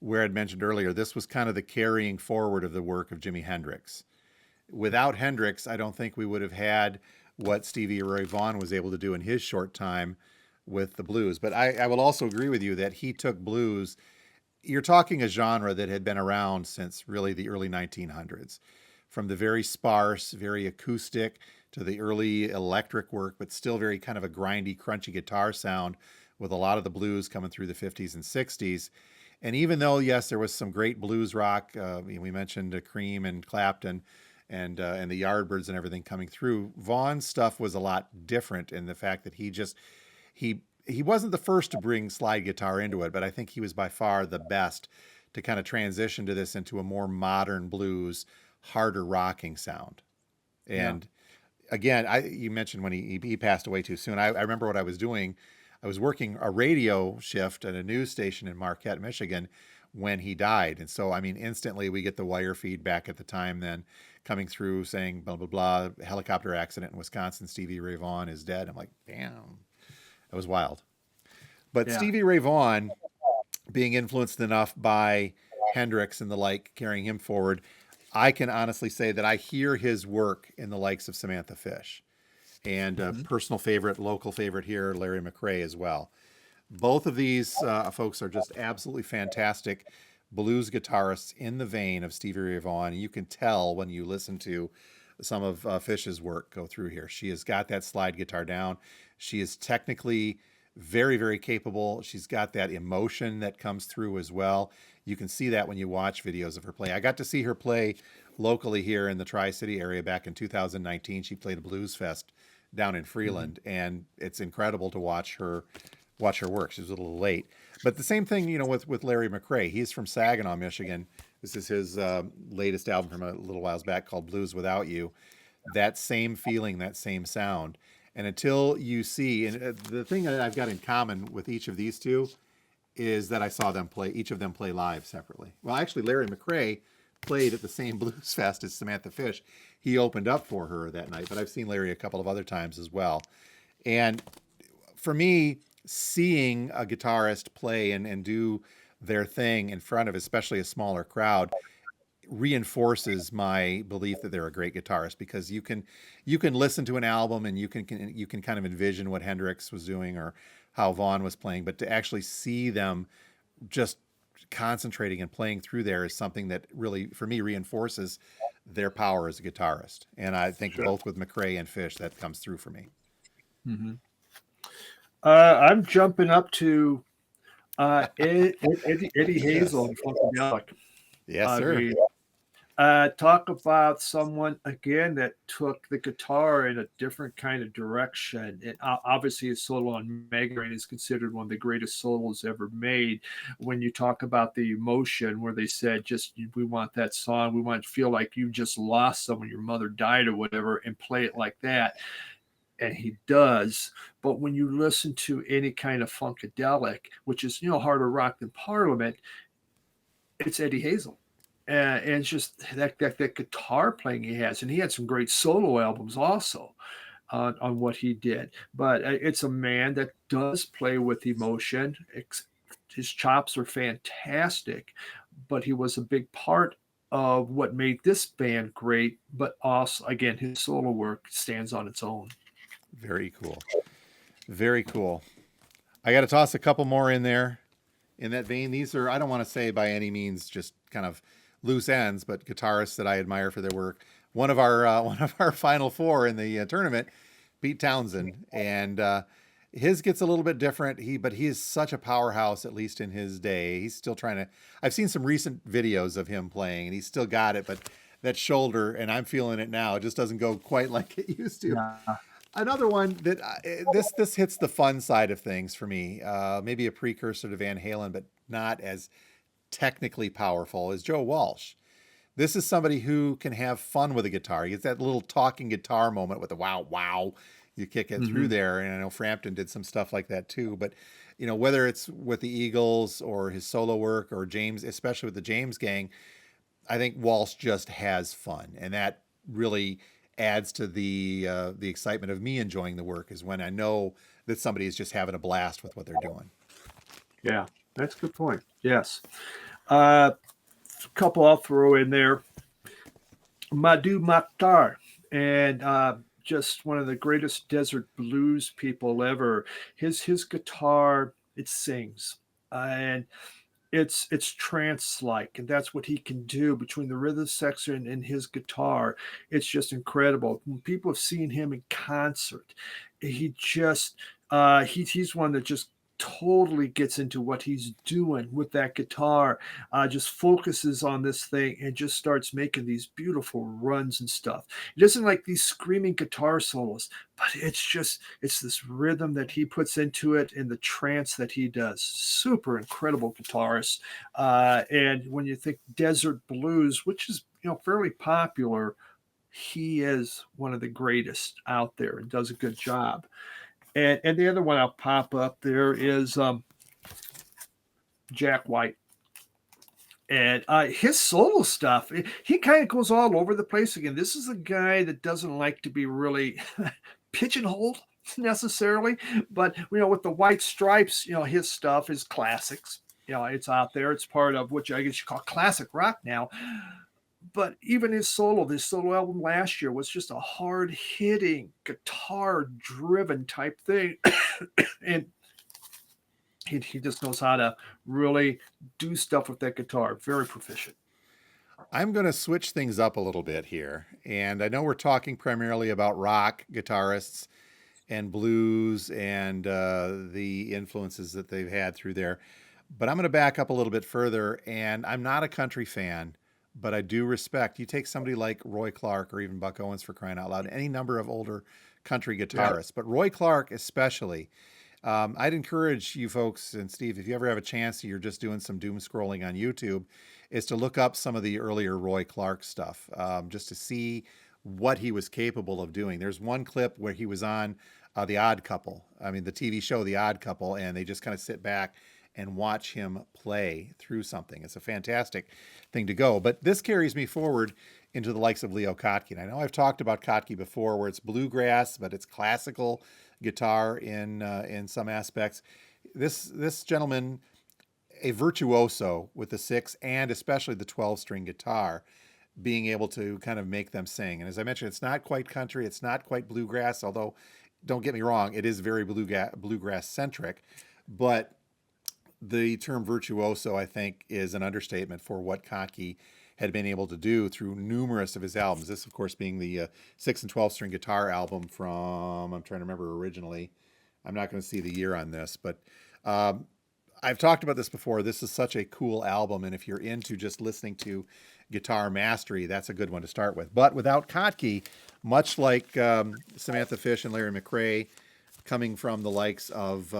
where I'd mentioned earlier. This was kind of the carrying forward of the work of Jimi Hendrix. Without Hendrix, I don't think we would have had what Stevie Ray Vaughan was able to do in his short time with the blues. But I will also agree with you that he took blues. You're talking a genre that had been around since really the early 1900s, from the very sparse, very acoustic to the early electric work, but still very kind of a grindy, crunchy guitar sound with a lot of the blues coming through the 50s and 60s. And even though, yes, there was some great blues rock, we mentioned Cream and Clapton and the Yardbirds and everything coming through, Vaughn's stuff was a lot different in the fact that he wasn't the first to bring slide guitar into it, but I think he was by far the best to kind of transition to this into a more modern blues, harder rocking sound. Yeah. And again, you mentioned when he passed away too soon. I remember what I was doing. I was working a radio shift at a news station in Marquette, Michigan, when he died. And so, I mean, instantly we get the wire feedback at the time then coming through saying, blah, blah, blah, helicopter accident in Wisconsin, Stevie Ray Vaughan is dead. I'm like, damn, that was wild. But Yeah. Stevie Ray Vaughan, being influenced enough by Hendrix and the like, carrying him forward, I can honestly say that I hear his work in the likes of Samantha Fish and a personal favorite, local favorite here, Larry McRae as well. Both of these folks are just absolutely fantastic blues guitarists in the vein of Stevie Ray Vaughan. You can tell when you listen to some of Fish's work go through here. She has got that slide guitar down. She is technically very, very capable. She's got that emotion that comes through as well. You can see that when you watch videos of her play. I got to see her play locally here in the Tri-City area back in 2019. She played a blues fest down in Freeland, and it's incredible to watch her work. She was a little late, but the same thing, with Larry McRae. He's from Saginaw, Michigan. This is his latest album from a little whiles back called Blues Without You. That same feeling, that same sound. And until you see, and the thing that I've got in common with each of these two is that I saw them play, each of them play live separately. Well, actually, Larry McRae played at the same blues fest as Samantha Fish. He opened up for her that night, but I've seen Larry a couple of other times as well. And for me, seeing a guitarist play and do their thing in front of especially a smaller crowd reinforces my belief that they're a great guitarist, because you can listen to an album and you can kind of envision what Hendrix was doing or how Vaughan was playing, but to actually see them just concentrating and playing through there is something that really, for me, reinforces their power as a guitarist. And I think Sure. both with McRae and Fish, that comes through for me. Mm-hmm. I'm jumping up to Eddie Hazel and Funkadelic. Yes, I sir. mean, talk about someone again that took the guitar in a different kind of direction. And obviously, his solo on Megaran is considered one of the greatest solos ever made. When you talk about the emotion, where they said, "Just we want that song, we want to feel like you just lost someone, your mother died or whatever, and play it like that." And he does. But when you listen to any kind of Funkadelic, which is harder rock than Parliament, it's Eddie Hazel. And it's just that guitar playing he has, and he had some great solo albums also on what he did. But it's a man that does play with emotion. His chops are fantastic, but he was a big part of what made this band great. But also, again, his solo work stands on its own. Very cool. Very cool. I got to toss a couple more in there in that vein. These are, I don't want to say by any means just kind of loose ends, but guitarists that I admire for their work. one of our one of our final four in the tournament, Pete Townsend, and his gets a little bit different. But he is such a powerhouse, at least in his day. He's still trying to. I've seen some recent videos of him playing, and he's still got it, but that shoulder, and I'm feeling it now. It just doesn't go quite like it used to. Yeah. Another one that this hits the fun side of things for me. Maybe a precursor to Van Halen, but not as technically powerful as Joe Walsh. This is somebody who can have fun with a guitar. He gets that little talking guitar moment with the wow, wow. You kick it through Mhm. there. And I know Frampton did some stuff like that too. But, whether it's with the Eagles or his solo work or James, especially with the James Gang, I think Walsh just has fun. And that really adds to the excitement of me enjoying the work, is when I know that somebody is just having a blast with what they're doing. Yeah, that's a good point. Yes. A couple I'll throw in there. Madhu Makhtar, and just one of the greatest desert blues people ever. His guitar, it sings, and it's trance like, and that's what he can do between the rhythm section and his guitar. It's just incredible. When people have seen him in concert, he just he's one that just totally gets into what he's doing with that guitar, just focuses on this thing and just starts making these beautiful runs and stuff. It isn't like these screaming guitar solos, but it's this rhythm that he puts into it and the trance that he does. Super incredible guitarist. And when you think desert blues, which is fairly popular, he is one of the greatest out there and does a good job. And the other one I'll pop up there is Jack White. And his solo stuff, he kind of goes all over the place again. This is a guy that doesn't like to be really pigeonholed necessarily, but with the White Stripes, his stuff is classics. It's out there. It's part of what I guess you call classic rock now. But even this solo album last year was just a hard hitting, guitar driven type thing. And he just knows how to really do stuff with that guitar. Very proficient. I'm going to switch things up a little bit here. And I know we're talking primarily about rock guitarists and blues and the influences that they've had through there. But I'm going to back up a little bit further. And I'm not a country fan, but I do respect. You take somebody like Roy Clark or even Buck Owens, for crying out loud, any number of older country guitarists, but Roy Clark especially. I'd encourage you folks, and Steve, if you ever have a chance, you're just doing some doom scrolling on YouTube, is to look up some of the earlier Roy Clark stuff, just to see what he was capable of doing. There's one clip where he was on The Odd Couple. I mean, the TV show The Odd Couple, and they just kind of sit back and watch him play through something. It's a fantastic thing to go. But this carries me forward into the likes of Leo Kottke. And I know I've talked about Kottke before, where it's bluegrass, but it's classical guitar in some aspects. This gentleman, a virtuoso with the 6 and especially the 12-string guitar, being able to kind of make them sing. And as I mentioned, it's not quite country, it's not quite bluegrass, although don't get me wrong, it is very bluegrass centric. But the term virtuoso, I think, is an understatement for what Kottke had been able to do through numerous of his albums. This, of course, being the 6 and 12-string guitar album from, I'm trying to remember originally. I'm not going to see the year on this, but I've talked about this before. This is such a cool album, and if you're into just listening to guitar mastery, that's a good one to start with. But without Kottke, much like Samantha Fish and Larry McRae, coming from the likes of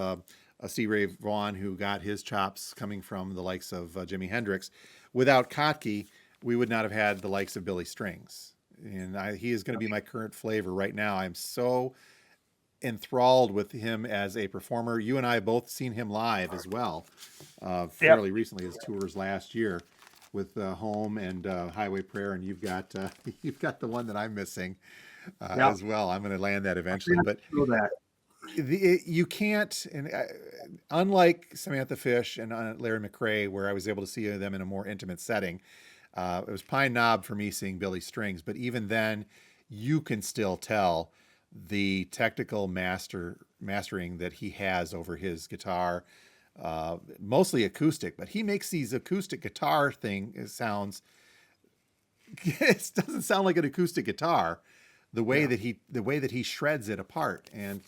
Stevie Ray Vaughan, who got his chops coming from the likes of Jimi Hendrix, without Kottke, we would not have had the likes of Billy Strings. And he is going to be my current flavor right now. I'm so enthralled with him as a performer. You and I both seen him live as well, fairly recently, his tours last year with Home and Highway Prayer, and you've got the one that I'm missing as well. I'm going to land that eventually, but you can't. And unlike Samantha Fish and Larry McRae, where I was able to see them in a more intimate setting, it was Pine Knob for me seeing Billy Strings. But even then, you can still tell the technical mastering that he has over his guitar, mostly acoustic, but he makes these acoustic guitar sounds it doesn't sound like an acoustic guitar, Yeah. the way that he shreds it apart. And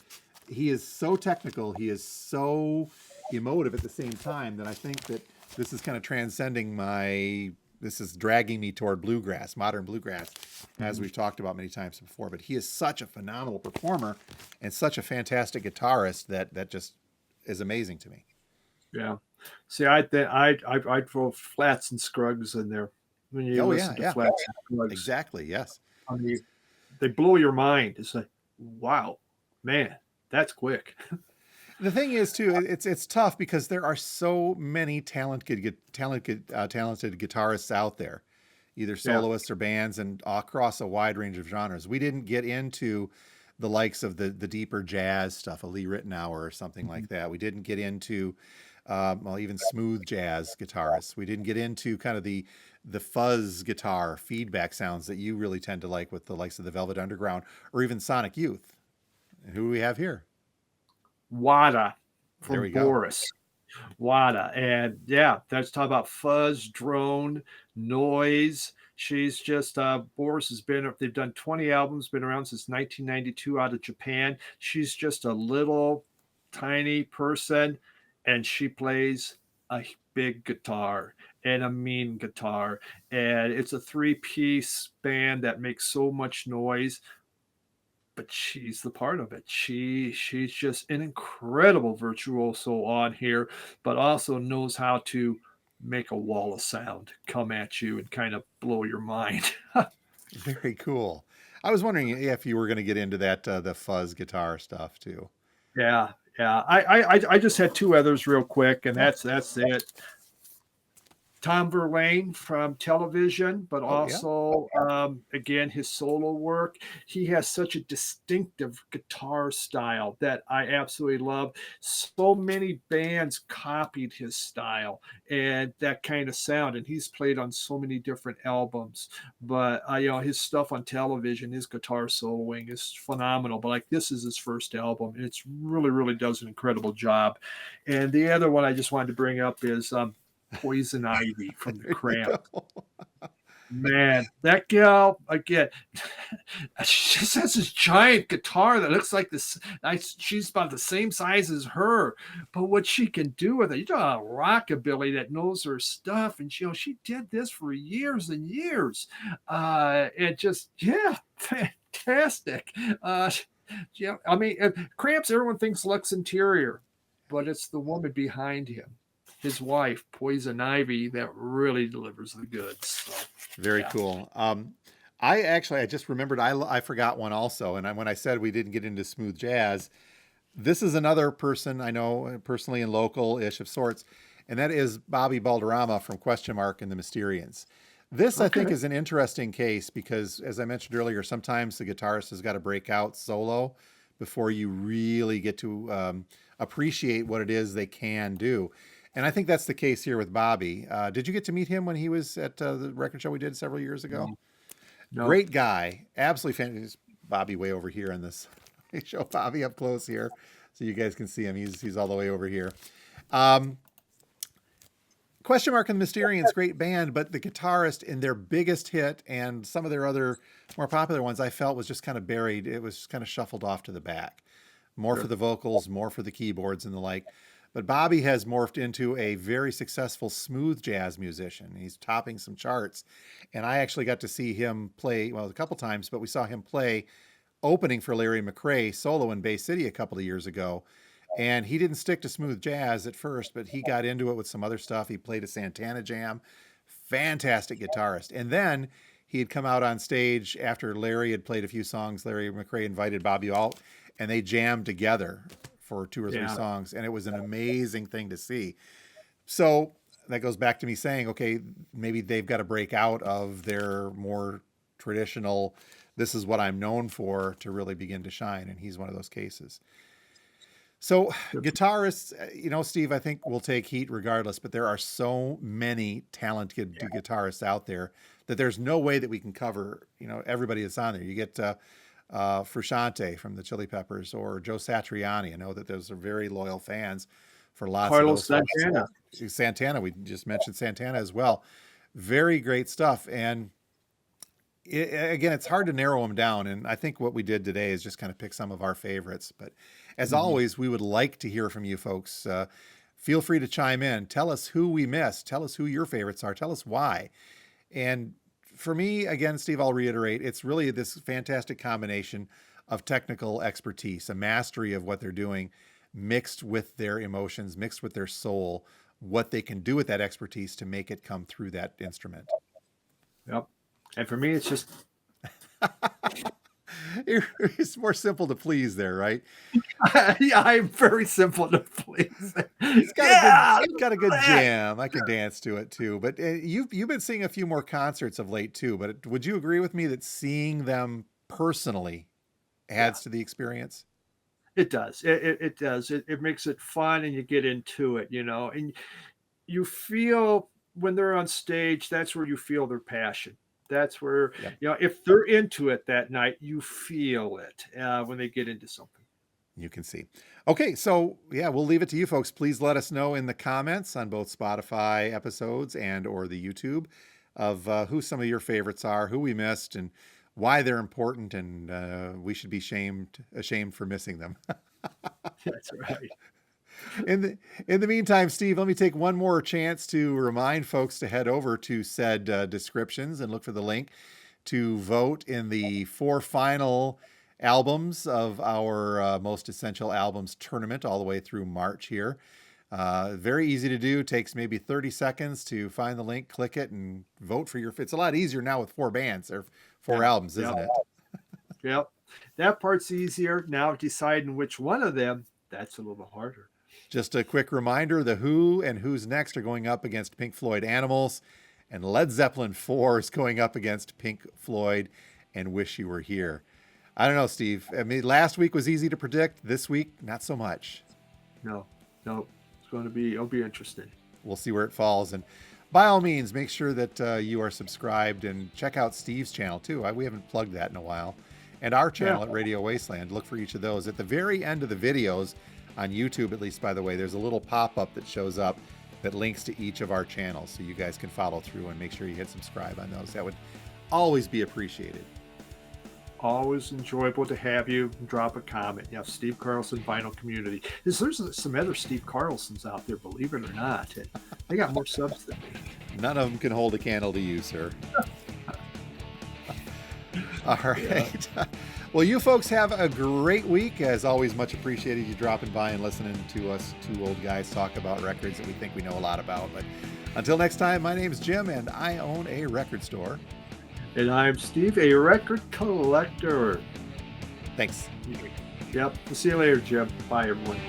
he is so technical, he is so emotive at the same time, that I think that this is kind of transcending my, this is dragging me toward bluegrass, modern bluegrass, as Mhm. we've talked about many times before. But he is such a phenomenal performer and such a fantastic guitarist that just is amazing to me. Yeah. See, I throw Flats and Scruggs in there when you Oh yeah, listen to yeah, Flats and Scruggs. exactly. Yes. I mean, they blow your mind. It's like, wow, man, that's quick. The thing is too, it's tough because there are so many talented guitarists out there, either Yeah. soloists or bands, and across a wide range of genres. We didn't get into the likes of the deeper jazz stuff, a Lee Ritenour or something Mhm. like that. We didn't get into well, even smooth jazz guitarists. We didn't get into kind of the fuzz guitar feedback sounds that you really tend to like with the likes of the Velvet Underground or even Sonic Youth. And who do we have here? Wada There from we go. Boris. Wada. And yeah, that's talking about fuzz, drone, noise. She's just Boris has been, they've done 20 albums, been around since 1992 out of Japan. She's just a little tiny person, and she plays a big guitar and a mean guitar. And it's a three-piece band that makes so much noise, but she's the part of it. She's just an incredible virtuoso on here, but also knows how to make a wall of sound come at you and kind of blow your mind. Very cool. I was wondering if you were going to get into that the fuzz guitar stuff too. Yeah, yeah. I just had two others real quick, and Yeah. that's it. Tom Verlaine from television, but Oh yeah. also, again, his solo work. He has such a distinctive guitar style that I absolutely love. So many bands copied his style and that kind of sound, and he's played on so many different albums. But his stuff on television, his guitar soloing is phenomenal. But like this is his first album, and it's really, really does an incredible job. And the other one I just wanted to bring up is Poison Ivy from the There you Cramp. go. Man, that gal again. She just has this giant guitar that looks like this. She's about the same size as her, but what she can do with it, you know, a rockabilly that knows her stuff, and she did this for years and years. It just fantastic. Yeah, I mean, Cramps. Everyone thinks Lex Interior, but it's the woman behind him, his wife, Poison Ivy, that really delivers the goods. So, Very yeah. cool. I just remembered I forgot one also, and when I said we didn't get into smooth jazz, this is another person I know personally and local ish of sorts, and that is Bobby Balderrama from Question Mark and the Mysterians. This I think Okay. is an interesting case because, as I mentioned earlier, sometimes the guitarist has got to break out solo before you really get to appreciate what it is they can do. And I think that's the case here with Bobby. Did you get to meet him when he was at the record show we did several years ago? No, no. Great guy, absolutely fantastic. Bobby way over here in this. Show Bobby up close here, so you guys can see him. He's all the way over here. Um, Question Mark and the Mysterians, great band, but the guitarist in their biggest hit and some of their other more popular ones, I felt was just kind of buried. It was kind of shuffled off to the back. More for Sure. the vocals, more for the keyboards and the like. But Bobby has morphed into a very successful smooth jazz musician. He's topping some charts. And I actually got to see him play, well, a couple times, but we saw him play opening for Larry McCray solo in Bay City a couple of years ago. And he didn't stick to smooth jazz at first, but he got into it with some other stuff. He played a Santana jam. Fantastic guitarist. And then he had come out on stage after Larry had played a few songs. Larry McCray invited Bobby out, and they jammed together for two or three Yeah. songs. And it was an amazing thing to see. So that goes back to me saying, okay, maybe they've got to break out of their more traditional, this is what I'm known for, to really begin to shine. And he's one of those cases. So Good. guitarists, Steve, I think will take heat regardless, but there are so many talented guitarists out there that there's no way that we can cover, everybody that's on there. You get Frusciante from the Chili Peppers or Joe Satriani. I know that those are very loyal fans for lots of Carlos those folks. Santana. Santana, we just mentioned Santana as well. Very great stuff. And again, it's hard to narrow them down. And I think what we did today is just kind of pick some of our favorites. But as Mhm. always, we would like to hear from you folks. Feel free to chime in. Tell us who we missed. Tell us who your favorites are. Tell us why. And for me, again, Steve, I'll reiterate, it's really this fantastic combination of technical expertise, a mastery of what they're doing, mixed with their emotions, mixed with their soul, what they can do with that expertise to make it come through that instrument. Yep. And for me, it's just It's more simple to please there, right? yeah, I'm very simple to please. It's got Yeah, got a good jam. I can dance to it too. But you've been seeing a few more concerts of late too. But would you agree with me that seeing them personally yeah, adds to the experience? it does. It does. It makes it fun, and you get into it, and you feel when they're on stage. That's where you feel their passion. That's where Yep. if they're into it that night, you feel it when they get into something. You can see. Okay, so yeah, we'll leave it to you folks. Please let us know in the comments on both Spotify episodes and or the YouTube of who some of your favorites are, who we missed, and why they're important, and we should be ashamed for missing them. That's right. In the meantime, Steve, let me take one more chance to remind folks to head over to said descriptions and look for the link to vote in the 4 final albums of our Most Essential Albums tournament all the way through March here. Very easy to do. Takes maybe 30 seconds to find the link, click it, and vote for your. It's a lot easier now with 4 bands or 4 Yeah. albums, isn't it? Yep. That part's easier. Now deciding which one of them, that's a little harder. Just a quick reminder, The Who and Who's Next are going up against Pink Floyd Animals, and Led Zeppelin 4 is going up against Pink Floyd and Wish You Were Here. I don't know, Steve. I mean, last week was easy to predict. This week, not so much. No. It'll be interesting. We'll see where it falls. And by all means, make sure that you are subscribed and check out Steve's channel too. We haven't plugged that in a while. And our channel at Radio Wasteland. Look for each of those. At the very end of the videos, on YouTube at least, by the way, there's a little pop-up that shows up that links to each of our channels, so you guys can follow through and make sure you hit subscribe on those. That would always be appreciated. Always enjoyable to have you. Drop a comment. Steve Carlson Vinyl Community. There's some other Steve Carlsons out there, believe it or not. They got more subs than me. None of them can hold a candle to you, sir. All right. Yeah. Well, you folks have a great week. As always, much appreciated you dropping by and listening to us 2 old guys talk about records that we think we know a lot about. But until next time, my name's Jim, and I own a record store. And I'm Steve, a record collector. Thanks. Yep. We'll see you later, Jim. Bye, everyone.